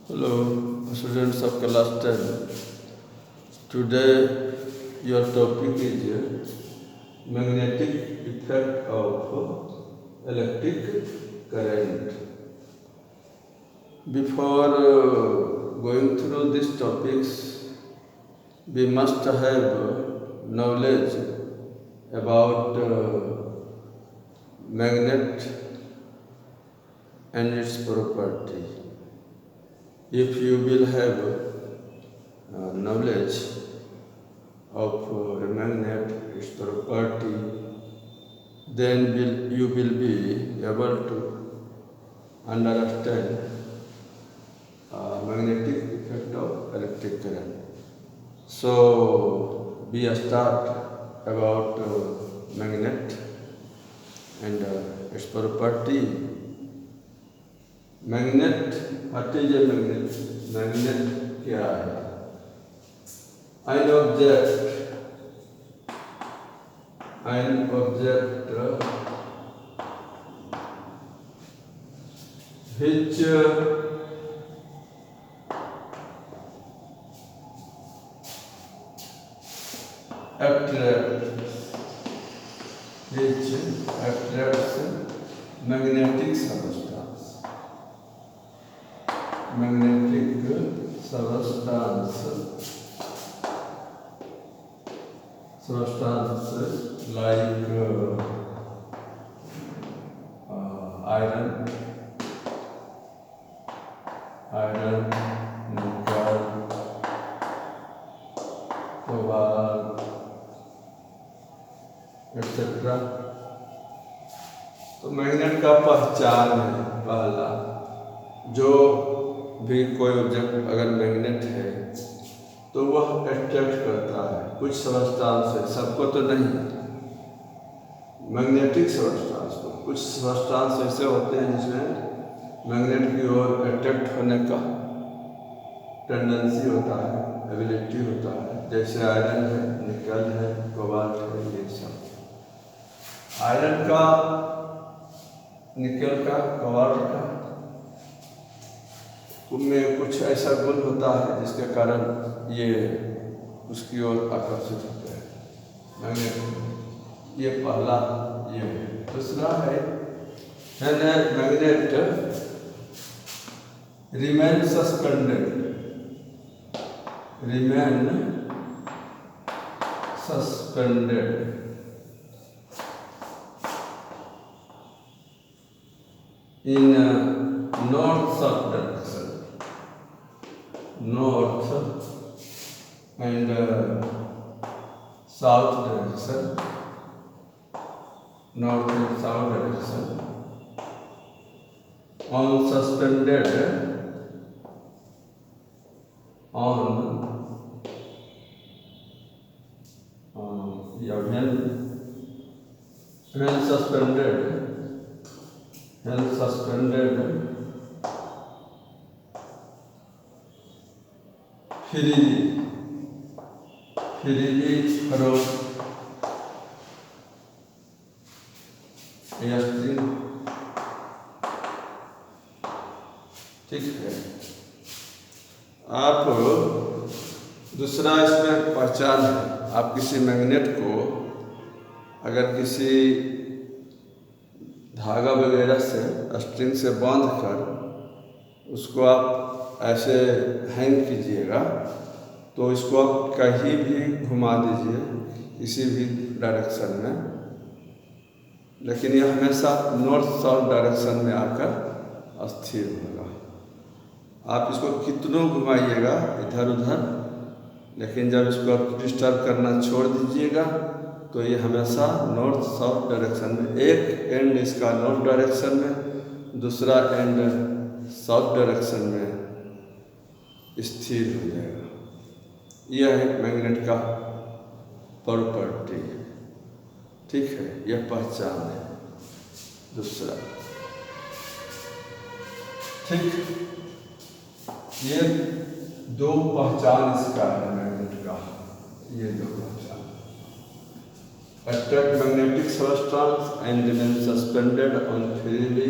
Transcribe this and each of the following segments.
Hello, students of class 10. Today, your topic is magnetic effect of electric current. Before going through these topics, we must have knowledge about magnet and its property. If you will have knowledge of a magnet, its property, then you will be able to understand magnetic effect of electric current. So we start about magnet and its property. Magnet, what is a magnet? Magnet क्या है? An object which attracts magnetic substance. Substance like iron, nickel, cobalt, etc. तो magnet का पहचान है पहला, जो भी कोई ऑब्जेक्ट अगर मैग्नेट है तो वह अट्रैक्ट करता है कुछ सब्सटेंस से, सबको तो नहीं, मैग्नेटिक सब्सटेंस को। कुछ सब्सटेंस ऐसे होते हैं जिसमें मैग्नेट की ओर अट्रैक्ट होने का टेंडेंसी होता है, एबिलिटी होता है, जैसे आयरन है, निकल है, कोबाल्ट है, ये सब। आयरन का, निकल का, कोबाल्ट का उनमें कुछ ऐसा गुण होता है जिसके कारण ये उसकी ओर आकर्षित होते हैं मैग्नेट। ये पहला ये है। दूसरा है magnet remain suspended in north-south direction, north and south direction, north and south direction, on suspended when suspended freely from a string। ठीक है। आप दूसरा इसमें पहचान है, आप किसी मैग्नेट को अगर किसी धागा वगैरह से, स्ट्रिंग से बांध कर उसको आप ऐसे हैंग कीजिएगा तो इसको आप कहीं भी घुमा दीजिए किसी भी डायरेक्शन में, लेकिन यह हमेशा नॉर्थ साउथ डायरेक्शन में आकर स्थिर होगा। आप इसको कितनों घुमाइएगा इधर उधर, लेकिन जब इसको आप डिस्टर्ब करना छोड़ दीजिएगा तो ये हमेशा नॉर्थ साउथ डायरेक्शन में, एक एंड इसका नॉर्थ डायरेक्शन में, दूसरा एंड साउथ डायरेक्शन में स्थिर हो जाएगा। यह है मैग्नेट का प्रॉपर्टी। ठीक है, यह पहचान है दूसरा। ठीक, ये दो पहचान इसका है मैग्नेट का, ये दो पहचान। Attract magnetic substance and remain suspended on freely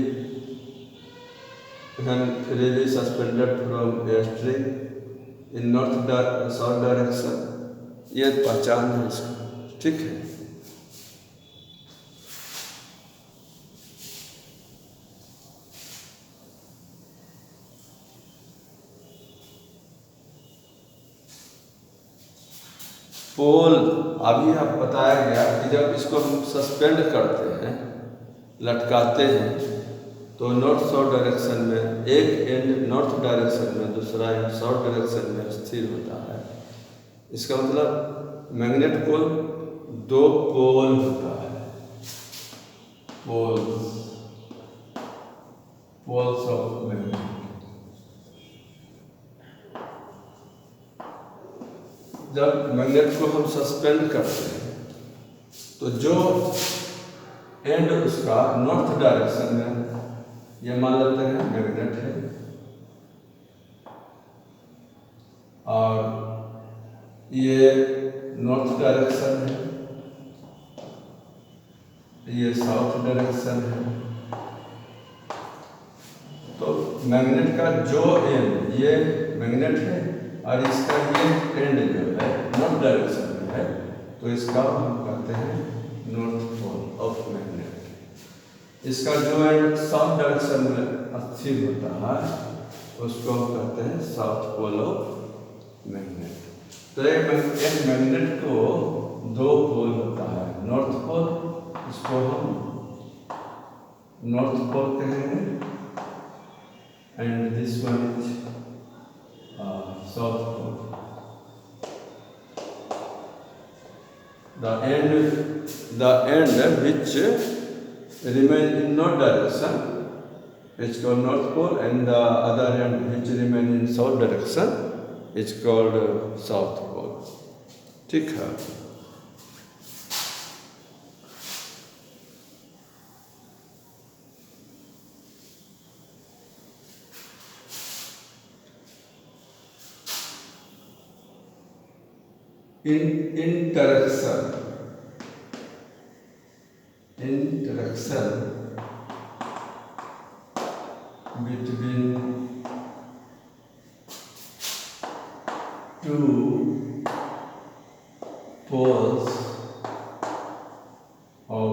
and freely suspended from a string in south direction। ये पहचान है इसको, ठीक है। पोल अभी आप बताया गया कि जब इसको हम सस्पेंड करते हैं, लटकाते हैं, तो नॉर्थ साउथ डायरेक्शन में एक एंड नॉर्थ डायरेक्शन में, दूसरा एंड साउथ डायरेक्शन में स्थिर होता है। इसका मतलब मैग्नेट को दो पोल होता है, पोल्स ऑफ मैग्नेट। जब मैग्नेट को हम सस्पेंड करते हैं तो जो एंड उसका नॉर्थ डायरेक्शन में, ये मान लेते हैं मैग्नेट है, और ये नॉर्थ डायरेक्शन है, ये साउथ डायरेक्शन है। तो मैग्नेट का जो एंड, ये मैग्नेट है और इसका ये एंड जो है नॉर्थ डायरेक्शन में है, तो इसका हम कहते हैं नॉर्थ पोल ऑफ मैग्नेट। इसका जो एंड साउथ डायरेक्शन में स्थिर होता है उसको हम कहते हैं साउथ पोल ऑफ मैग्नेट। तो एक मैग्नेट को दो पोल होता है, नॉर्थ पोल, इसको हम नॉर्थ पोल कहेंगे, and this one is south pole. The end which remain in north direction is called north pole, and the other end which remain in south direction is called south pole। ठीक है। Interaction between two poles of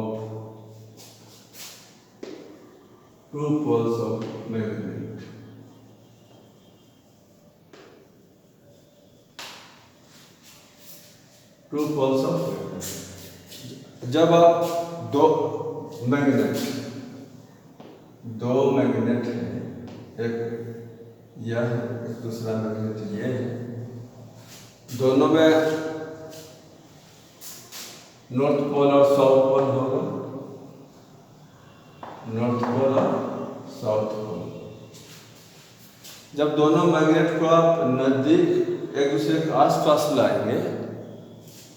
magnet। Two poles of magnet. जब आप दो magnet है, एक यह है, एक दूसरा मैग्नेट ये है, दोनों में नॉर्थ पोल और साउथ पोल होगा, नॉर्थ पोल और साउथ पोल। जब दोनों मैग्नेट को आप नजदीक एक दूसरे के आसपास लाएंगे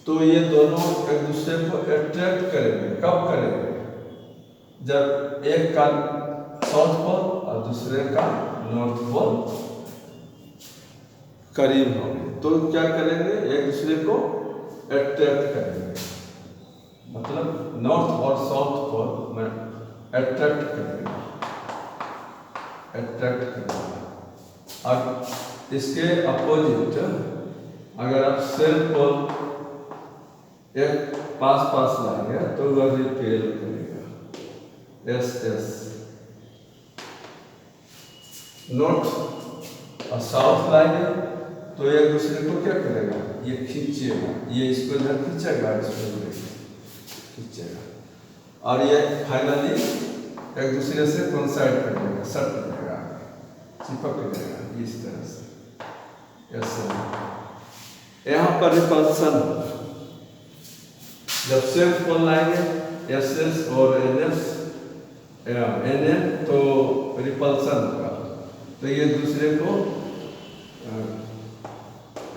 तो ये दोनों एक दूसरे को अट्रैक्ट करेंगे। कब करेंगे? जब एक का साउथ पोल और दूसरे का नॉर्थ पोल करीब होंगे तो क्या करेंगे? एक दूसरे को अट्रैक्ट करेंगे, मतलब नॉर्थ और साउथ पोल में अट्रैक्ट करेंगे। और इसके अपोजिट अगर आप सेल्फ पोल एक पास लाएंगे तो वह रिपेल करेगा। एस नॉर्थ और साउथ लाएंगे तो एक दूसरे को क्या करेगा? ये खींचेगा, ये इसको इधर खींचेगा, इसको इधर खींचेगा, और ये फाइनली एक दूसरे से कोइंसाइड कर देगा, सट जाएगा, चिपक जाएगा इस तरह से। यहाँ पर रिपल्सन, जब सेल्फ पोल लाएंगे एस और एन तो रिपल्सन का, तो ये दूसरे को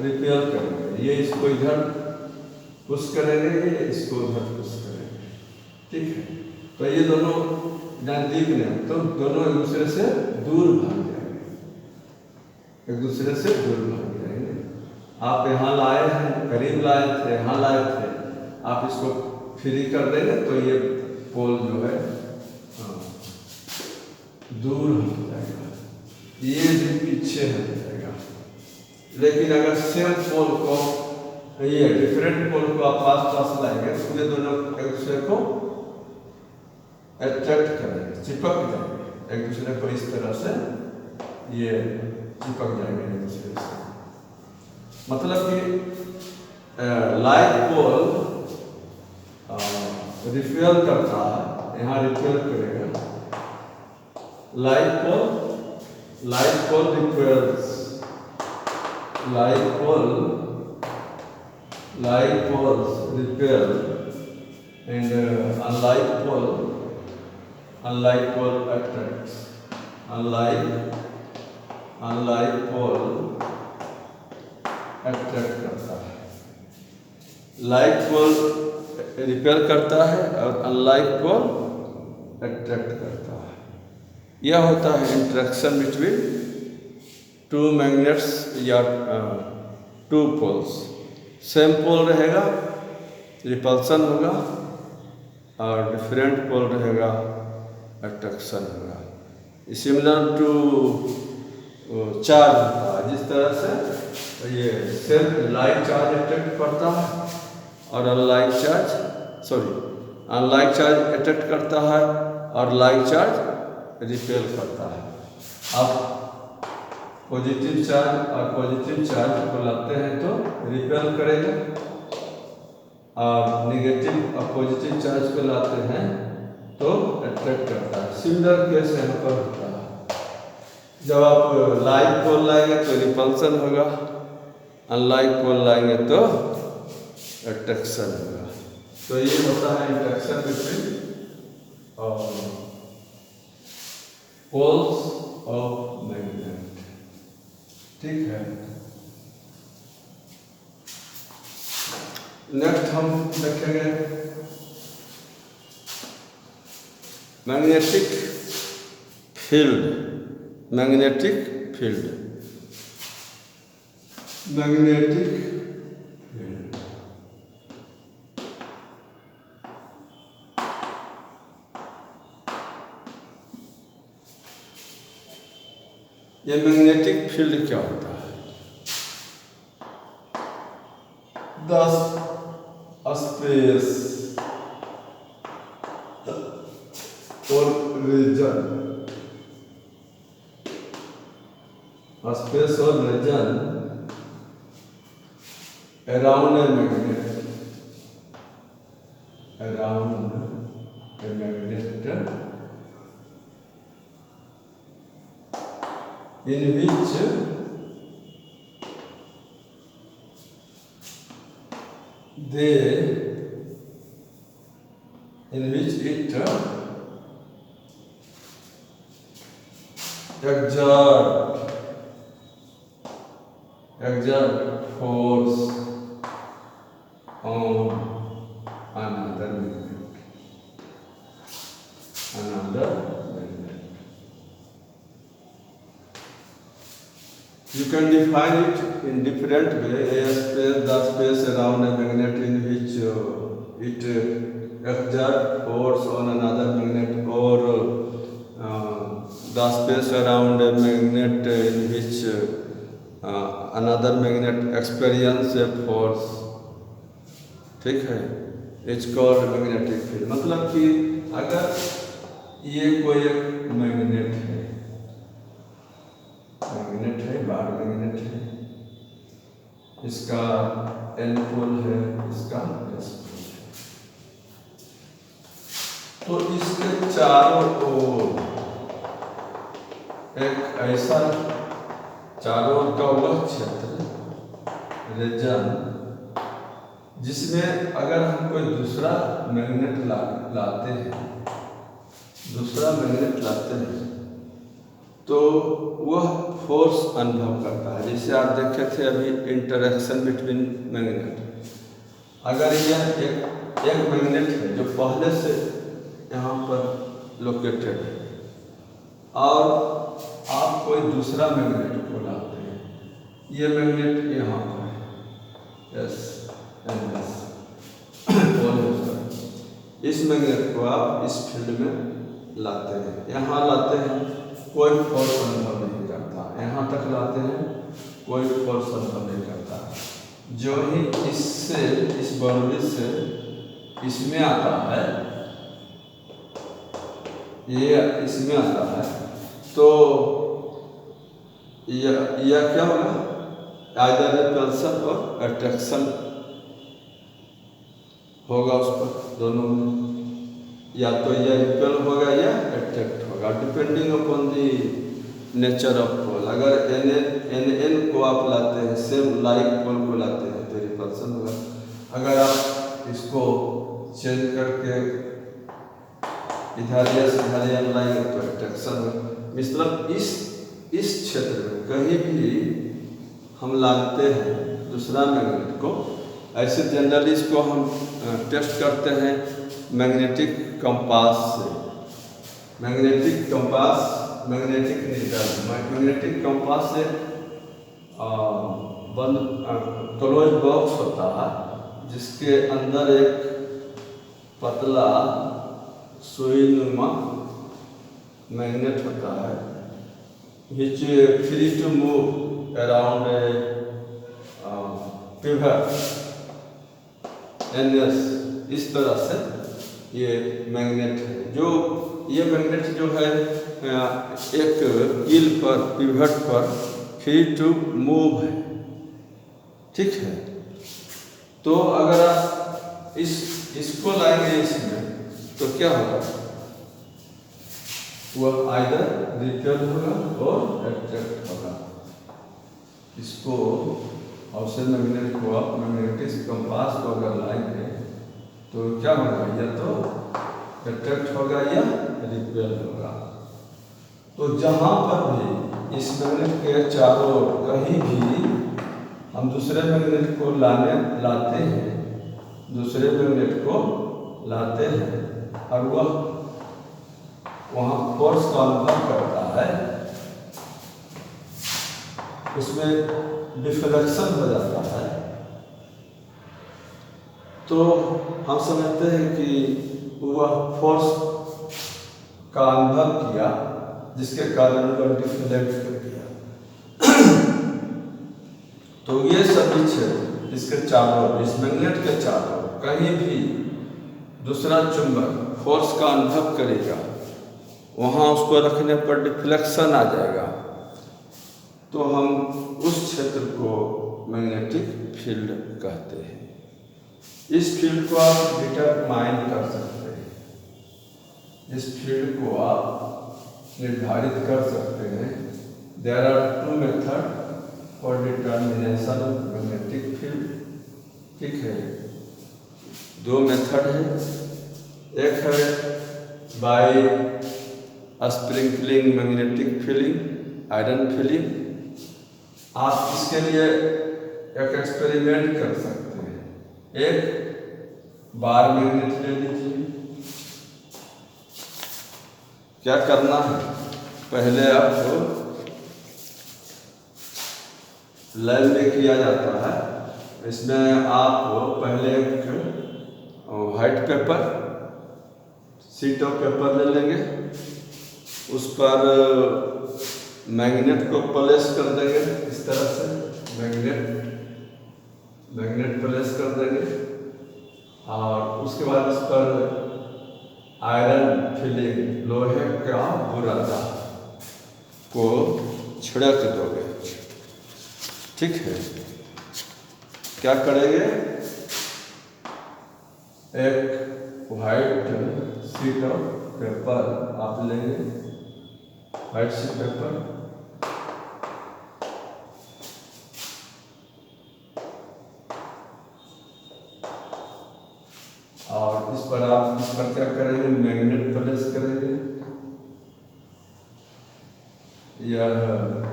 रिपेल करेंगे। ये इसको इधर पुश करेंगे, ये इसको उधर पुश करेंगे, ठीक है। तो ये दोनों नजदीक में, तो दोनों एक दूसरे से दूर भाग जाएंगे, एक दूसरे से दूर भाग जाएंगे। आप यहाँ लाए हैं, करीब लाए थे, यहाँ लाए थे, आप इसको फ्री कर देंगे तो ये पोल जो है दूर हो जाएगा, ये भी पीछे हट जाएगा। लेकिन अगर सेम पोल को, ये डिफरेंट पोल को आप पास पास लाएंगे तो ये दोनों एक दूसरे को अट्रैक्ट करेंगे, चिपक जाएंगे एक दूसरे को। इस तरह से ये चिपक जाएंगे एक दूसरे से। मतलब कि लाइक पोल रिपेल करता है, यहाँ रिपेल करेगा। Like pole repels, like poles repel, and unlike pole attracts. Unlike pole attract करता है, like pole repel करता है और unlike pole attract करता है। यह होता है इंटरेक्शन बिटवीन टू मैग्नेट्स या टू पोल्स। सेम पोल रहेगा रिपल्सन होगा और डिफरेंट पोल रहेगा अट्रैक्शन होगा। सिमिलर टू चार्ज होता है, जिस तरह से ये सेम लाइक चार्ज अट्रैक्ट करता है और अनलाइक चार्ज अट्रैक्ट करता है और लाइक चार्ज रिपेल करता है। अब पॉजिटिव चार्ज और पॉजिटिव चार्ज को लाते हैं तो रिपेल करेगा, और निगेटिव और पॉजिटिव चार्ज को लाते हैं तो अट्रैक्ट करता है। सिमिलर केस यहाँ पर होता है। जब आप लाइक पोल लाएंगे तो रिपल्सन होगा, अनलाइक पोल लाएंगे तो अट्रैक्शन होगा। तो ये होता है interaction between poles of magnet. ठीक है, नेक्स्ट हम देखेंगे मैग्नेटिक फील्ड। ये मैग्नेटिक फील्ड क्या होता है? द स्पेस और region around a magnet in which it exert force on another magnet. You can define it in different way. The space around a magnet in which it exert force on another magnet, or the space around a magnet in which another magnet experience a force। ठीक है, it's called magnetic field. मतलब कि अगर ये कोई एक magnet है, bar magnet है, इसका एन पोल है, इसका एस पोल है, तो इसके चारों ओर एक ऐसा चारों ओर का वह क्षेत्र रीजन जिसमें अगर हम कोई दूसरा मैग्नेट लाते हैं तो वह फोर्स अनुभव करता है। जैसे आप देखे थे अभी इंटरेक्शन बिटवीन मैग्नेट। अगर यह एक मैग्नेट है जो पहले से यहाँ पर लोकेटेड है और आप कोई दूसरा मैग्नेट को लाते हैं, ये मैग्नेट यहाँ पर है, इस मैग्नेट को आप इस फील्ड में लाते हैं, यहाँ लाते हैं, कोई फोर्स अनुभव नहीं करता। यहाँ तक लाते हैं, कोई फोर्स अनुभव नहीं करता। जो ही इससे, इस बाउंड्री से इसमें आता है, ये इसमें आता है, तो यह क्या होगा, आइदर रिपल्सन और अट्रैक्शन होगा उस पर, दोनों में, या तो यह रिपेल होगा या अट्रैक्ट होगा, depending upon the nature of pole. अगर एन को आप लाते हैं, सेम लाइक पोल को लाते हैं, तो रिपल्सन होगा। अगर आप इसको चेंज करके इधर या इधर या लाएंगे तो अट्रैक्शन होगा। मतलब इस क्षेत्र में कहीं भी हम लाते हैं दूसरा मैग्नेट को, ऐसे जनरली इसको हम टेस्ट करते हैं मैग्नेटिक कंपास से। Magnetic compass, magnetic needle, magnetic compass से बंद क्लोज बॉक्स होता है, जिसके अंदर एक पतला सुई नुमा मैग्नेट होता है, which free to move around a pivot NS। इस तरह से ये मैग्नेट है, जो ये मैग्नेट जो है एक कील पर, पिवट पर फ्री टू मूव है, ठीक है। तो अगर आप इसको लाएंगे इसमें, तो क्या होगा, वह आइदर रिपेल होगा और अट्रैक्ट होगा। इसको और मैग्नेट को आप मैग्नेटिक कंपास को अगर लाएंगे तो क्या होगा, या तो अट्रैक्ट होगा या रिपेल होगा। तो जहाँ पर भी इस मैग्नेट के चारों ओर कहीं भी हम दूसरे मैग्नेट को लाते हैं, दूसरे मैग्नेट को लाते हैं, और वह वहाँ फोर्स का अनुभव करता है, उसमें डिफ्लेक्शन हो जाता है, तो हम समझते हैं कि वह फोर्स का अनुभव किया, जिसके कारण वह डिफ्लेक्ट कर दिया। तो ये सभी क्षेत्र इसके चारों, इस मैग्नेट के चारों कहीं भी दूसरा चुंबक फोर्स का अनुभव करेगा, वहाँ उसको रखने पर डिफ्लेक्शन आ जाएगा, तो हम उस क्षेत्र को मैग्नेटिक फील्ड कहते हैं। इस फील्ड को आप डिटरमाइन कर सकते हैं, इस फील्ड को आप निर्धारित कर सकते हैं। There are 2 method for determination of magnetic field, ठीक है। 2 मेथड है, एक है by sprinkling magnetic filings, iron filings. आप इसके लिए एक एक्सपेरिमेंट कर सकते हैं। एक बार मैग्नेट ले लीजिए, क्या करना है, पहले आपको लैब में किया जाता है, इसमें आप पहले एक white paper, sheet of paper ले लेंगे, उस पर मैग्नेट को प्लेस कर देंगे, इस तरह से मैग्नेट प्लेस कर देंगे, और उसके बाद इस पर आयरन फील्डिंग, लोहे का बुरादा को छिड़क दोगे, ठीक है। क्या करेंगे, एक व्हाइट शीट ऑफ पेपर आप लेंगे, व्हाइट शीट पेपर, और इस पर आप इस पर क्या करेंगे, मैग्नेट प्लेस करेंगे। यह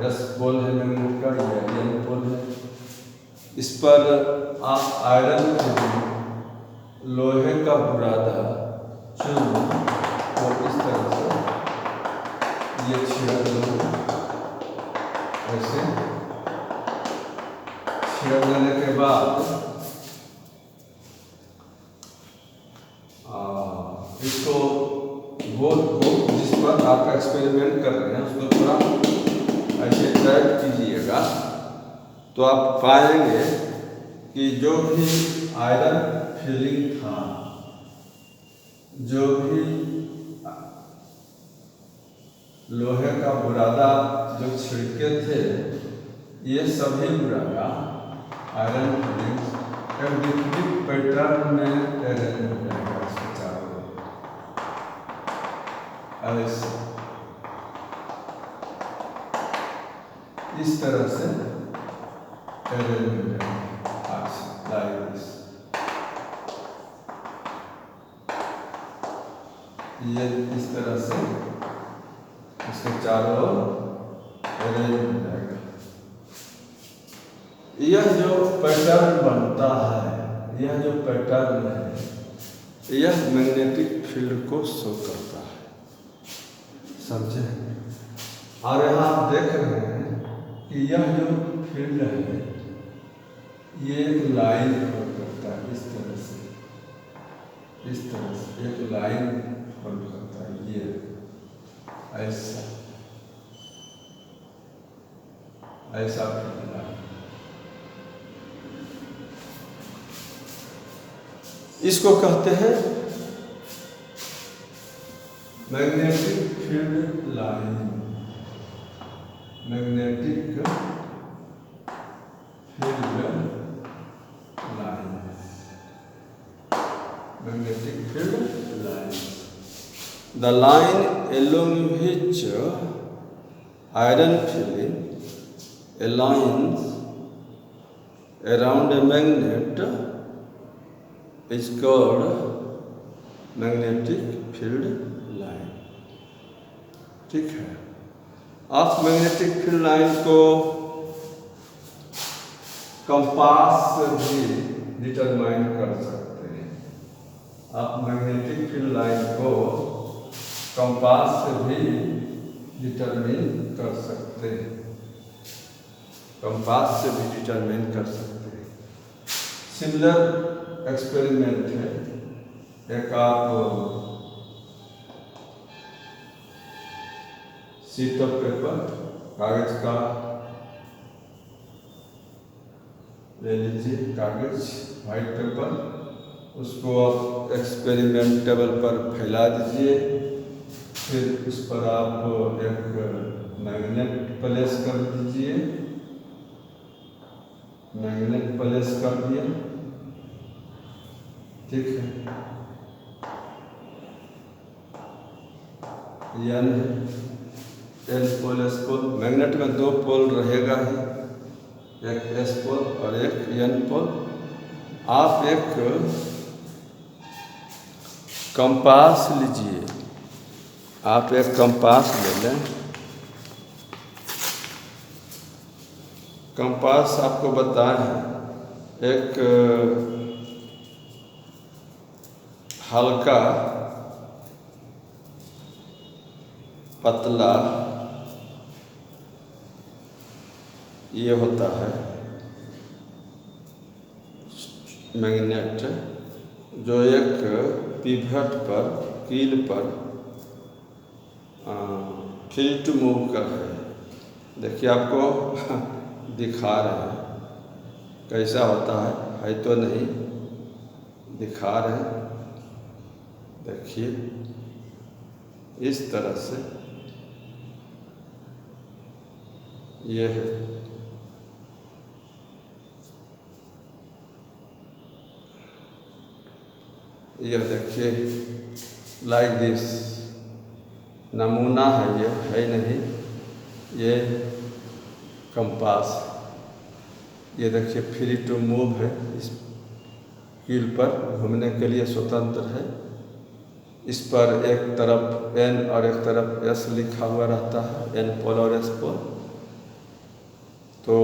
एस पोल है मैग्नेट का, यह एन पोल है। इस पर आप आयरन के लोहे का बुरादा चुन और इस तरह से ये छिड़क दो, ऐसे छिड़क देने के बाद इसको गोल को, जिस पर आप एक्सपेरिमेंट कर रहे हैं, उसको थोड़ा ऐसे ड्रैग तो आप पाएंगे कि जो भी आयरन फिलिंग था, जो भी लोहे का बुरादा जो छिड़के थे, ये सभी बुरादा आयरन फिलिंग एक डिफरेंट पैटर्न में अरेंज हो जाएगा इसके चारों ओर, ऐसे इस तरह से अरेंज हो जाएगा लाइक दिस। ये इस तरह से इसके चारों ओर अरेंज हो जाएगा। यह जो पैटर्न बनता है, यह जो पैटर्न है, यह मैग्नेटिक फील्ड को शो करता है, समझे। और यहाँ आप देख रहे हैं कि यह जो फील्ड है ये एक लाइन फॉलो करता है, इस तरह से एक लाइन फॉलो करता है, ये ऐसा फील्ड लाइन। इसको कहते हैं magnetic field line, magnetic field line, magnetic field line. The line along which iron filling aligns around a magnet is called magnetic field line. ठीक है। आप मैग्नेटिक फील्ड लाइन को कंपास से भी डिटरमाइन कर सकते हैं। आप मैग्नेटिक फील्ड लाइन को कंपास से भी डिटरमाइन कर सकते हैं, कंपास से भी डिटरमाइन कर सकते हैं। सिमिलर एक्सपेरिमेंट है। एक आप शीट ऑफ पेपर, कागज का ले लीजिए, कागज वाइट पेपर, उसको आप एक्सपेरिमेंट टेबल पर फैला दीजिए। फिर उस पर आप एक मैग्नेट प्लेस कर दीजिए, मैग्नेट प्लेस कर दिया, ठीक है। N pole S pole, magnet में दो पोल रहेगा ही, एक एस पोल और एक एन पोल। आप एक कंपास लीजिए, आप एक कंपास ले लें। कंपास आपको बताएं, एक हल्का पतला ये होता है मैग्नेट, जो एक पिवट पर, कील पर फ्री टू मूव कर रहे हैं। देखिए आपको दिखा रहे हैं कैसा होता है तो नहीं दिखा रहे हैं। देखिए इस तरह से ये है। यह देखिए लाइक दिस, नमूना है, ये है नहीं, ये कंपास। ये देखिए फ्री टू मूव है, इस कील पर घूमने के लिए स्वतंत्र है। इस पर एक तरफ एन और एक तरफ एस लिखा हुआ रहता है, एन पोल और एस पोल। तो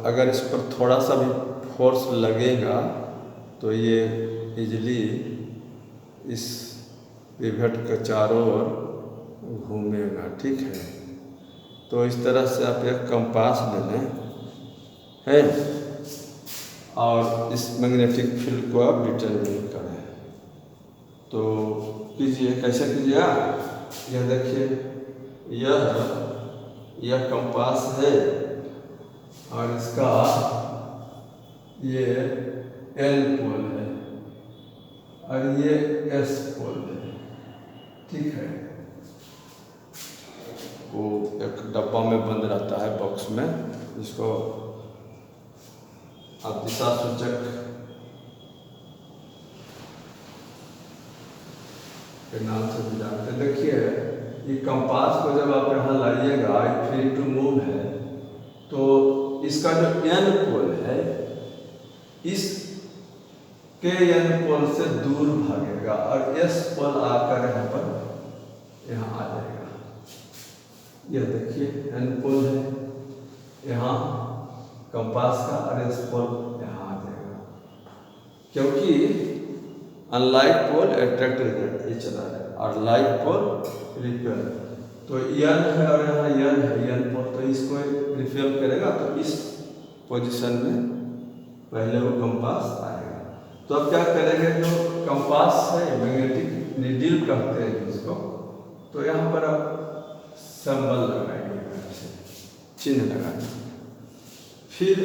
अगर इस पर थोड़ा सा भी फोर्स लगेगा तो ये इजली इस पिवट के चारों ओर घूमेगा, ठीक है। तो इस तरह से आप एक कंपास ले लें है, और इस मैग्नेटिक फील्ड को आप डिटरमाइन करें। तो कीजिए, कैसे कीजिए, यह देखिए, यह कंपास है और इसका ये L पोल है और ये S पोल है, ठीक है। वो एक डब्बा में बंद रहता है, बॉक्स में, जिसको आप दिशा सूचक के नाम से भी जानते हैं। देखिए, ये कंपास को जब आप यहाँ लाइएगा, फ्री टू मूव है, तो इसका जो N पोल है, इस के N पोल से दूर भागेगा और S पोल आकर यहाँ आ जाएगा। यह देखिए N पोल है यहाँ कंपास का और S पोल यहाँ आ जाएगा, क्योंकि unlike pole attract each other और लाइक पोल रिपेल। तो N है और यहाँ N है, N पोल, तो इसको रिपेल करेगा तो इस पोजीशन में पहले वो कंपास आएगा। तो अब क्या करेंगे, जो कंपास है, मैग्नेटिक नीडल कहते हैं जिसको, तो यहाँ पर आप सिंबल लगाएंगे, चिन्ह लगाएंगे। फिर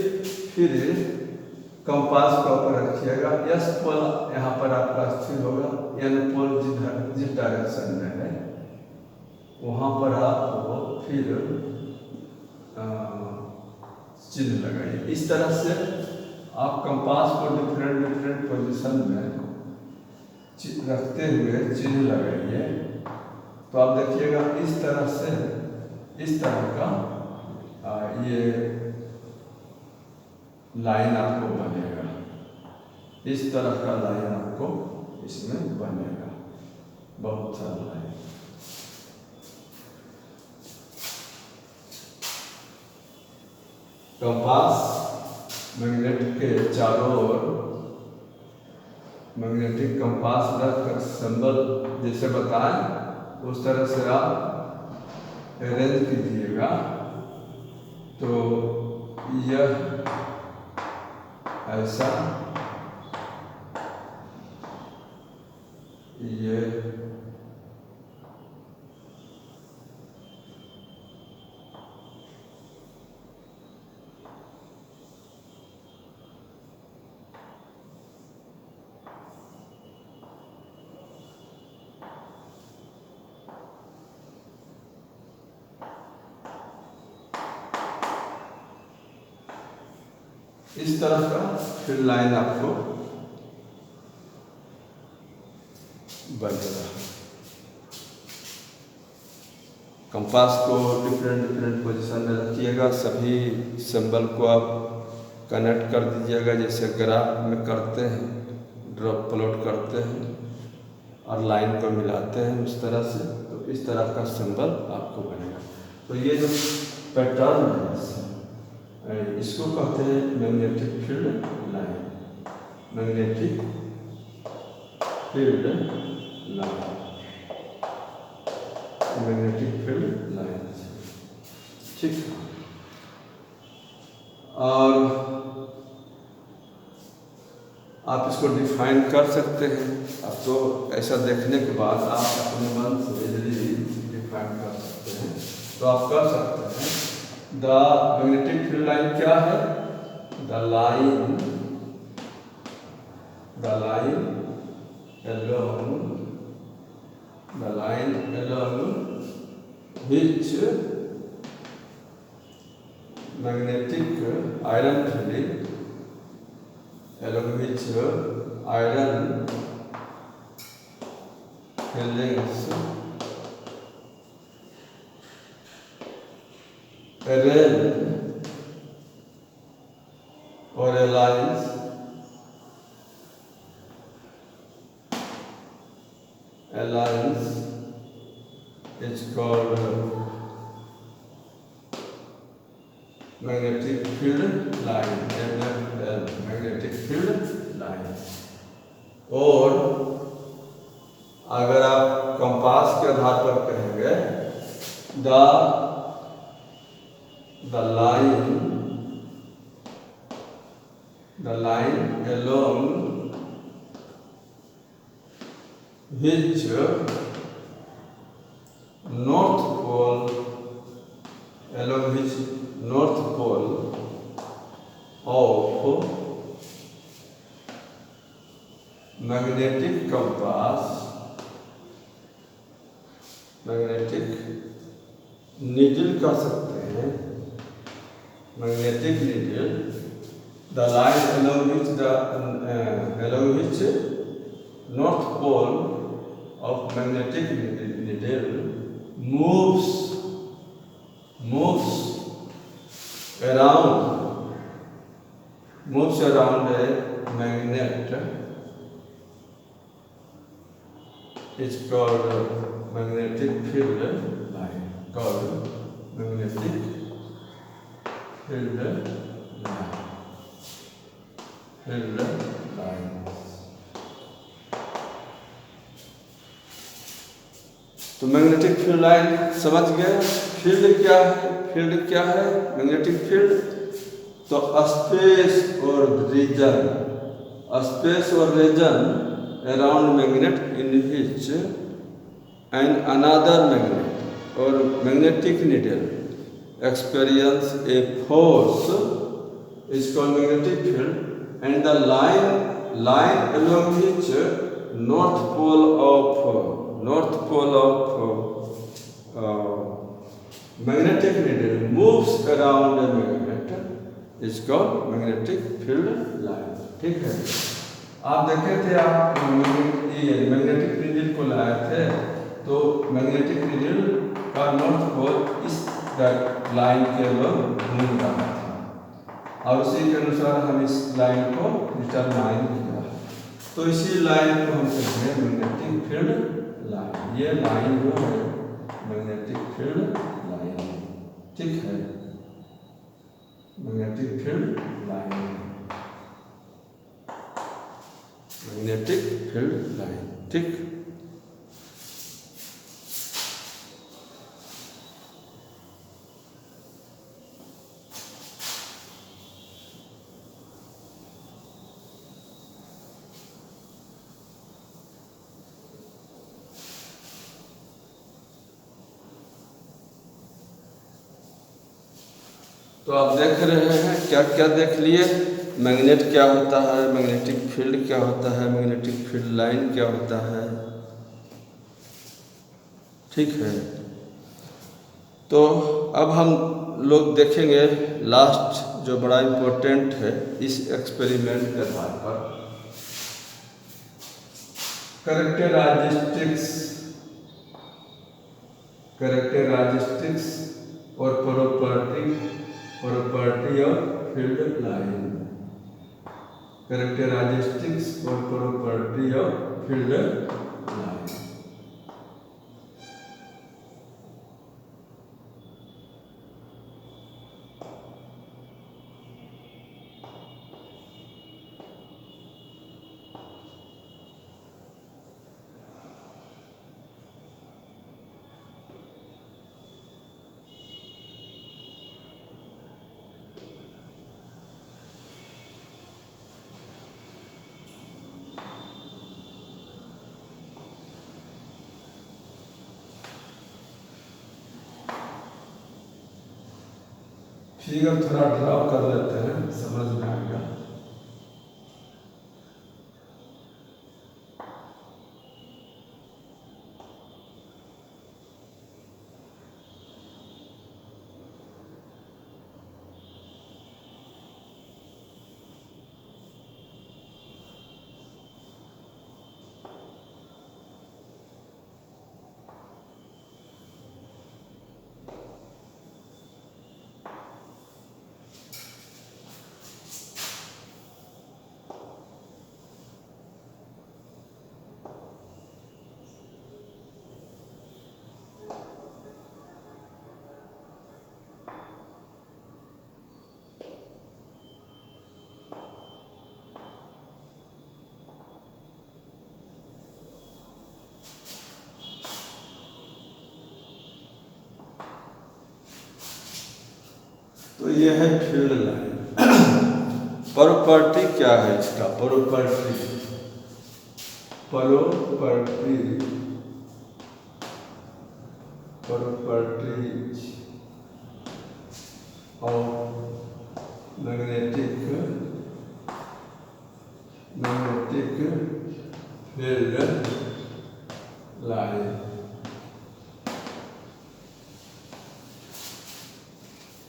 कंपास को ऊपर रखिएगा, S पोल यहाँ पर आपका स्थिर होगा, N पोल जिस डायरेक्शन में है वहाँ पर आपको फिर चिन्ह लगाइए। इस तरह से आप कंपास को डिफरेंट पोजीशन में रखते हुए चिन्ह लगाइए। तो आप देखिएगा इस तरह से, इस तरह का ये लाइन आपको बनेगा, इस तरह का लाइन आपको इसमें बनेगा, बहुत सारा लाइन। कंपास मैग्नेट के चारों ओर मैग्नेटिक कंपास रखकर सिंबल जैसे बताएं उस तरह से आप अरेंज कीजिएगा। तो यह ऐसा, ये इस तरह का फिर लाइन आपको बनेगा। कंपास को डिफरेंट पोजीशन में रखिएगा, सभी सिंबल को आप कनेक्ट कर दीजिएगा जैसे ग्राफ में करते हैं, ड्रॉप प्लॉट करते हैं और लाइन को मिलाते हैं उस तरह से। तो इस तरह का सिंबल आपको बनेगा। तो ये जो पैटर्न है इसको कहते हैं magnetic field line, magnetic field line, magnetic field line, ठीक। और आप इसको डिफाइन कर सकते हैं। अब तो ऐसा देखने के बाद आप अपने मन से इजीली डिफाइन कर सकते हैं। तो आप कर सकते हैं, द मैग्नेटिक फील्ड लाइन क्या है? The line along which magnetic iron filling, along which iron fillings arrange or aligns is called magnetic field line, MFL, magnetic field line। और अगर आप कंपास के आधार पर कहेंगे, the line along which north pole of magnetic compass, magnetic needle कह सकते हैं, magnetic needle, the line along which north pole of magnetic needle moves around a magnet is called magnetic field line. Called magnetic field line. Field line. तो magnetic field line समझ गए। Field क्या है? Field क्या है? Magnetic field तो space और region around magnet in which and another magnet or magnetic needle experience a force is called magnetic field, and the line along which north pole of magnetic needle moves around a magnet is called magnetic field line. ठीक है, आप देखे थे, आप magnetic needle को लाए थे, तो मैग्नेटिक नीडल का नॉर्थ पोल इस लाइन के अंदर घूम रहा था और उसी के अनुसार हम इस लाइन को डिटरमाइन किया। तो इसी लाइन को हम कहते हैं मैग्नेटिक फील्ड लाइन। ये लाइन जो है मैग्नेटिक फील्ड लाइन, ठीक है, magnetic field line, magnetic field line, ठीक। तो आप देख रहे हैं क्या क्या देख लिए। मैग्नेट क्या होता है, मैग्नेटिक फील्ड क्या होता है, मैग्नेटिक फील्ड लाइन क्या होता है, ठीक है। तो अब हम लोग देखेंगे लास्ट जो बड़ा इम्पोर्टेंट है इस एक्सपेरिमेंट के आधार पर, कैरेक्टरिस्टिक्स और property of field line, characteristics और property of field line. Figure थोड़ा ड्रॉ कर लेते हैं, समझ में आएगा। तो ये है फील्ड लाइन। प्रॉपर्टी क्या है इसका? Properties of magnetic field line.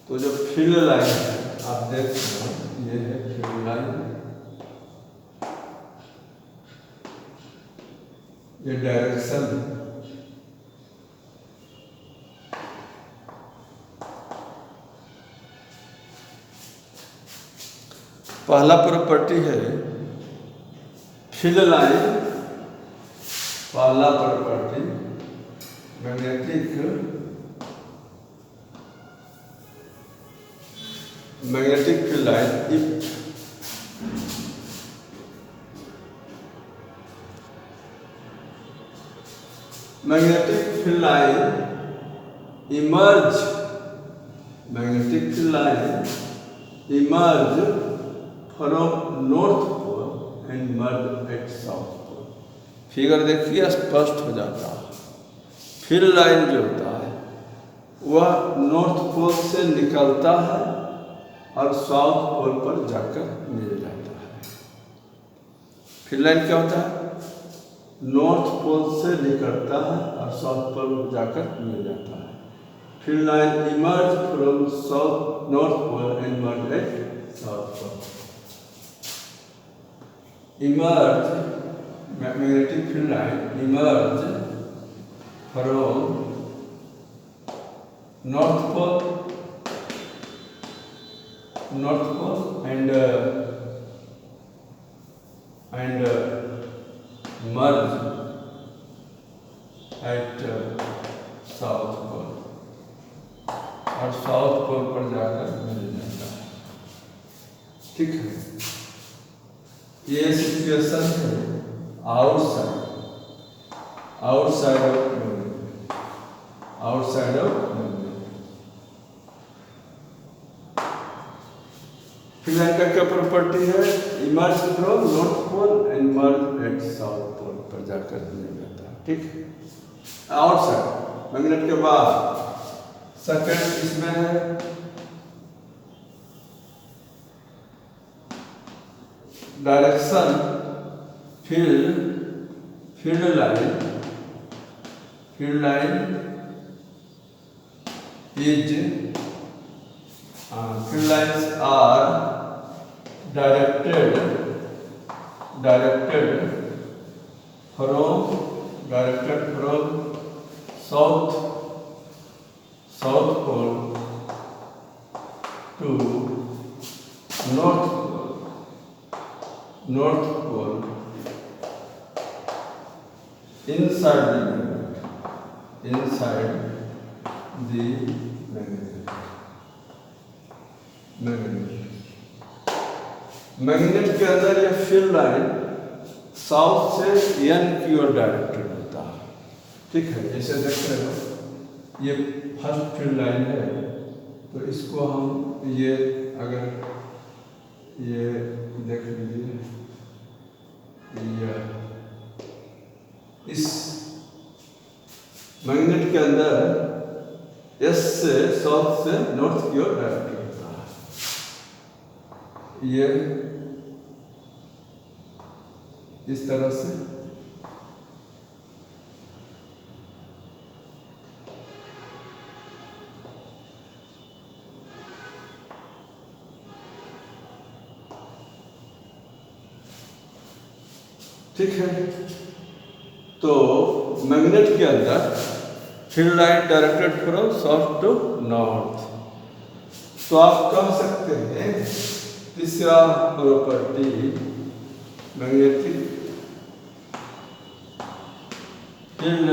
तो जो फील्ड लाइन है आप देख सकते हैं, ये है फील्ड लाइन, ये डायरेक्शन है। पहला प्रॉपर्टी है फील्ड लाइन, पहला property magnetic field line. Magnetic field line emerge from north pole and merge at south pole। Figure देखिए स्पष्ट हो जाता है। फील्ड लाइन जो होता है वह नॉर्थ पोल से निकलता है और साउथ पोल पर जाकर मिल जाता है। फील्ड लाइन क्या होता है? नॉर्थ पोल से निकलता है और साउथ पोल पर जाकर मिल जाता है। Field line emerge from north pole and merge at south pole. Emerge magnetic field line emerge from north pole and merge at south pole, और साउथ पोल पर जाकर मिल जाता है। ठीक है, ये सिचुएशन है आउटसाइड ऑफ फील्ड लाइन का क्या प्रॉपर्टी है? Emerge from north pole and merge at south pole पर जाकर मिल जाता है। ठीक है, आउटसाइड मैग्नेट के बाद सेकंड इसमें है direction field line is field lines are directed from south pole to north pole inside the magnet के अंदर यह फील्ड लाइन साउथ से एन की ओर डायरेक्टेड होता है। ठीक है, जैसे देख रहे हो ये फर्स्ट फील्ड लाइन है, तो इसको हम ये अगर ये देख लीजिए, इस मैग्नेट के अंदर एस से साउथ से नॉर्थ की ओर डायरेक्टेड, ये इस तरह से ठीक है। तो मैग्नेट के अंदर field line directed from south to north. तो आप कह सकते हैं तीसरा property magnetic field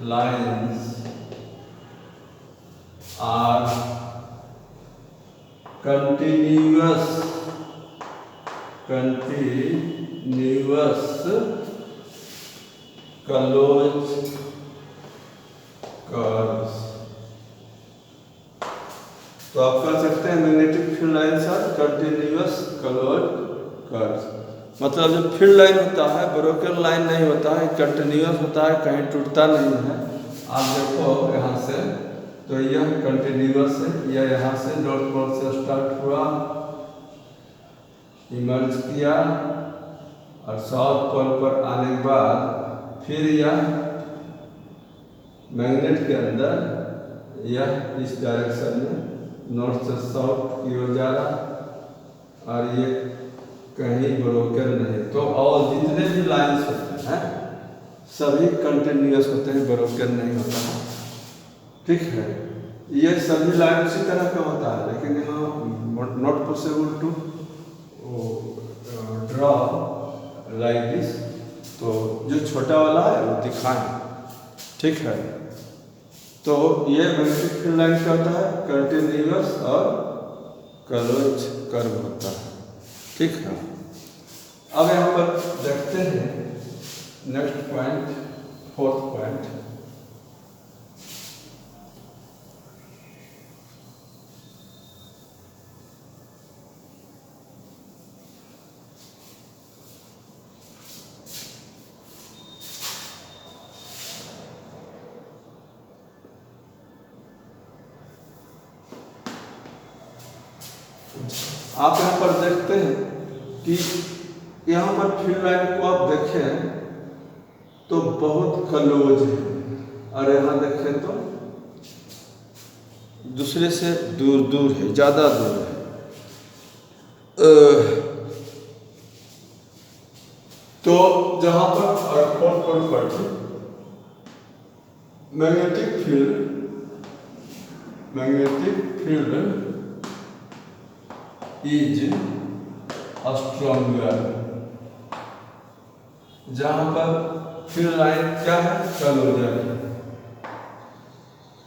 lines are continuous closed curves। तो आप कह सकते हैं magnetic field lines are continuous closed curves. मतलब जो फील्ड लाइन होता है ब्रोकन लाइन नहीं होता है, कंटिन्यूअस होता है, कहीं टूटता नहीं है। आप देखो यहाँ से तो यह कंटिन्यूअस है, यह यहाँ से नॉर्थ पोल से स्टार्ट हुआ, इमर्ज किया और साउथ पोल पर आने के बाद फिर यह मैग्नेट के अंदर यह इस डायरेक्शन में नॉर्थ से साउथ की ओर जा रहा और ये कहीं ब्रोकन नहीं। तो और जितने भी लाइन्स होते हैं सभी कंटिन्यूअस होते हैं, ब्रोकन नहीं होता है, ठीक है। ये सभी लाइन उसी तरह का होता है, लेकिन यहाँ not possible to draw like this, तो जो छोटा वाला है वो दिखाएं, ठीक है। तो ये मैग्नेटिक फील्ड लाइन क्या होता है, कंटिन्यूअस और क्लोज कर्व होता है, ठीक है। अब यहाँ पर देखते हैं नेक्स्ट पॉइंट, फोर्थ पॉइंट। आप यहाँ पर देखते हैं कि यहाँ पर फील्ड लाइन को आप देखें तो बहुत क्लोज है, और यहाँ देखें तो दूसरे से दूर दूर है, ज़्यादा दूर है। तो जहाँ पर fourth point magnetic field is stronger, जहां पर फील्ड लाइन क्या है, closer.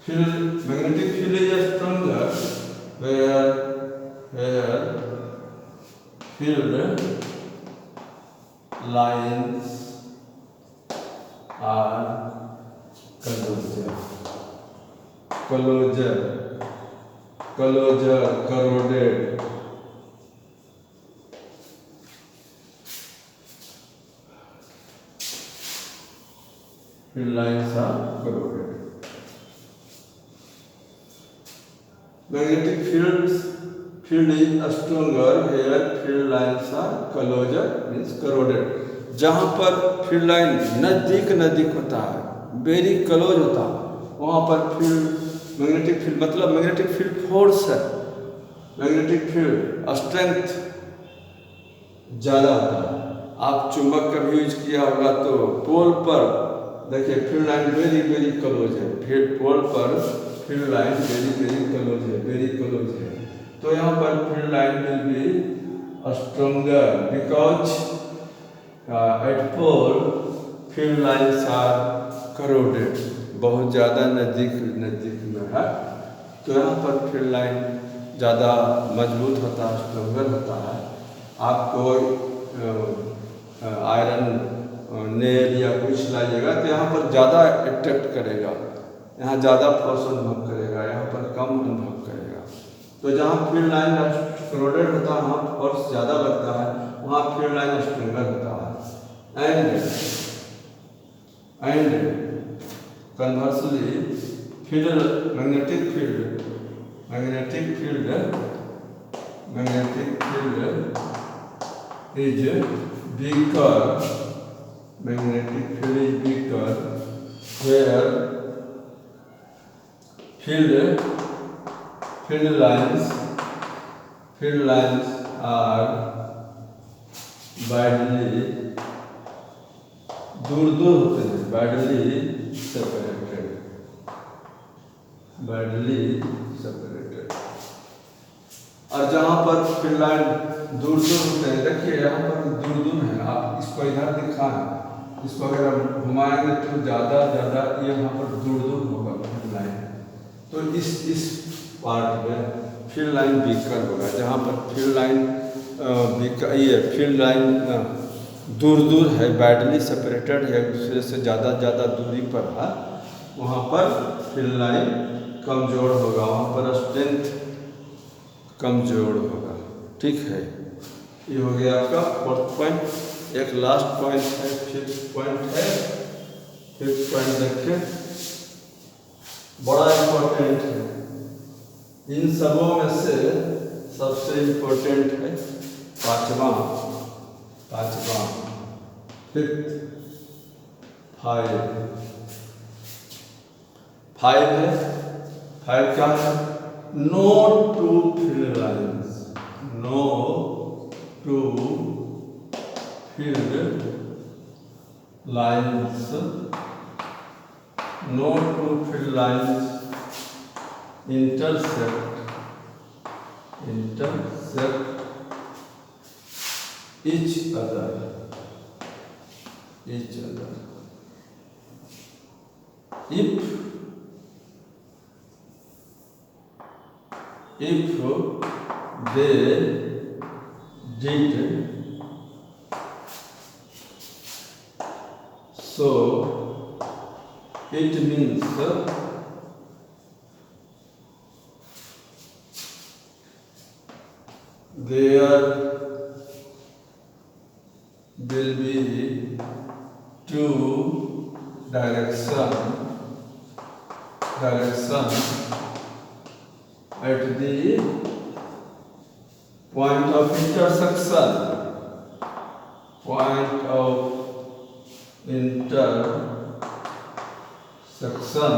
Field magnetic field is stronger where field lines are crowded. Field lines are corroded. Magnetic field is stronger where field lines are closer, means corroded. जहाँ पर field line नज़दीक होता है, very close होता है, वहाँ पर फील्ड मैग्नेटिक फील्ड मतलब मैग्नेटिक फील्ड फोर्स है, मैग्नेटिक फील्ड स्ट्रेंथ ज़्यादा होता है। आप चुंबक का भी यूज किया होगा तो पोल पर देखिए फील्ड लाइन वेरी क्लोज है, फिर पोल पर फील्ड लाइन वेरी क्लोज है। तो यहाँ पर field line will be stronger because at pole field lines are crowded, बहुत ज़्यादा नज़दीक में है। तो यहाँ पर फील्ड लाइन ज़्यादा मजबूत होता है, स्ट्रॉन्गर होता है। आपको आयरन नेल या कुछ लाइएगा तो यहाँ पर ज़्यादा अट्रैक्ट करेगा, यहाँ ज़्यादा फोर्स अनुभव करेगा, यहाँ पर कम अनुभव करेगा। तो जहाँ फील्ड लाइन करोडेड होता है वहाँ फोर्स ज़्यादा लगता है, वहाँ फील्ड लाइन स्ट्रॉन्गर होता है। And conversely magnetic field is weaker, magnetic field is weaker where field lines are widely दूर होते हैं, widely separated। और जहाँ पर फील्ड लाइन दूर होते हैं, देखिए यहाँ पर दूर है, आप इसको इधर दिखाएं, इसको अगर हम घुमाएंगे तो ज़्यादा ये यहाँ पर दूर होगा फील्ड लाइन। तो इस पार्ट में फील्ड लाइन वीकर होगा, जहाँ पर फील्ड लाइन दूर है, बैडली सेपरेटेड है, एक दूसरे से ज़्यादा दूरी पर है, वहाँ पर फील्ड लाइन कमज़ोर होगा, वहाँ पर स्ट्रेंथ कमज़ोर होगा, ठीक है। ये हो गया आपका फोर्थ पॉइंट। एक लास्ट पॉइंट है, फिफ्थ पॉइंट देखिए। बड़ा इम्पोर्टेंट है। इन सबों में से सबसे इम्पोर्टेंट है पांचवा, फिफ्थ, फाइव है। फाइव क्या है? No two field lines, no two field lines, no two field lines intersect each other, if they did so, it means there will be two direction at the point of intersection,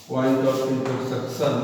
point of intersection